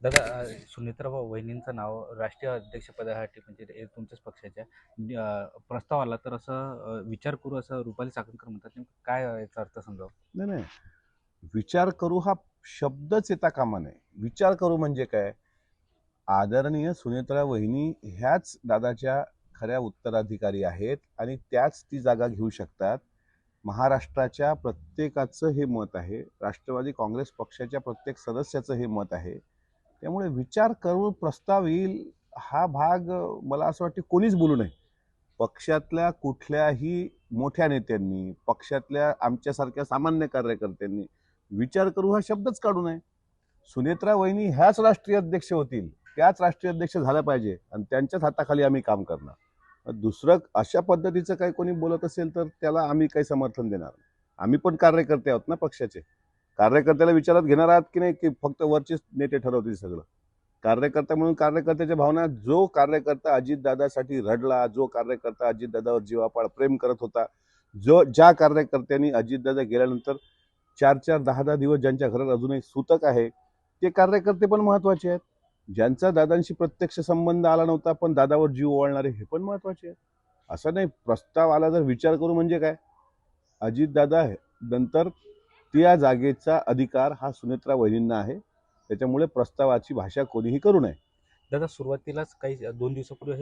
दादा, सुनेत्रा वहिनींचं नाव राष्ट्रीय अध्यक्षपदासाठी म्हणजे तुमच्याच पक्षाच्या प्रस्ताव आला तर असं विचार करू असं रुपाली चाकणकर म्हणतात. नेमकं काय याचा अर्थ समजावं? नाही नाही, विचार करू हा शब्दच येता कामा नये. विचार करू म्हणजे काय? आदरणीय सुनेत्रा वहिनी ह्याच दादाच्या खऱ्या उत्तराधिकारी आहेत आणि त्याच ती जागा घेऊ शकतात. महाराष्ट्राच्या प्रत्येकाचं हे मत आहे. राष्ट्रवादी काँग्रेस पक्षाच्या प्रत्येक सदस्याचं हे मत आहे. त्यामुळे विचार करून प्रस्ताव येईल हा भाग मला असं वाटतं कोणीच बोलू नये. पक्षातल्या कुठल्याही मोठ्या नेत्यांनी, पक्षातल्या आमच्यासारख्या सामान्य कार्यकर्त्यांनी विचार करू हा शब्दच काढू नये. सुनेत्रा वहिनी ह्याच राष्ट्रीय अध्यक्ष होतील, त्याच राष्ट्रीय अध्यक्ष झाल्या पाहिजे आणि त्यांच्याच हाताखाली आम्ही काम करणार. दुसरं अशा पद्धतीचं काही कोणी बोलत असेल तर त्याला आम्ही काही समर्थन देणार नाही. आम्ही पण कार्यकर्ते आहोत ना पक्षाचे. कार्यकर्त्याला विचारात घेणार आहात की नाही की फक्त वरचेच नेते ठरवतील सगळं? कार्यकर्ता म्हणून कार्यकर्त्याच्या भावना, जो कार्यकर्ता अजितदादासाठी रडला, जो कार्यकर्ता अजितदादावर जीवापाड प्रेम करत होता, ज्या कार्यकर्त्यांनी अजितदादा गेल्यानंतर 4-4, 10-10 दिवस ज्यांच्या घरात अजूनही सूतक आहे, ते कार्यकर्ते पण महत्वाचे आहेत. ज्यांचा दादांशी प्रत्यक्ष संबंध आला नव्हता पण दादावर जीव ओवाळणारे हे पण महत्वाचे आहेत. असं नाही प्रस्ताव आला तर विचार करू म्हणजे काय? अजितदादा नंतर त्या जागेचा अधिकार हा सुनेत्रा वहिनींना आहे. त्याच्यामुळे प्रस्तावाची भाषा कोणीही करू नये. दादा, सुरुवातीलाच काही 2 दिवसापूर्वी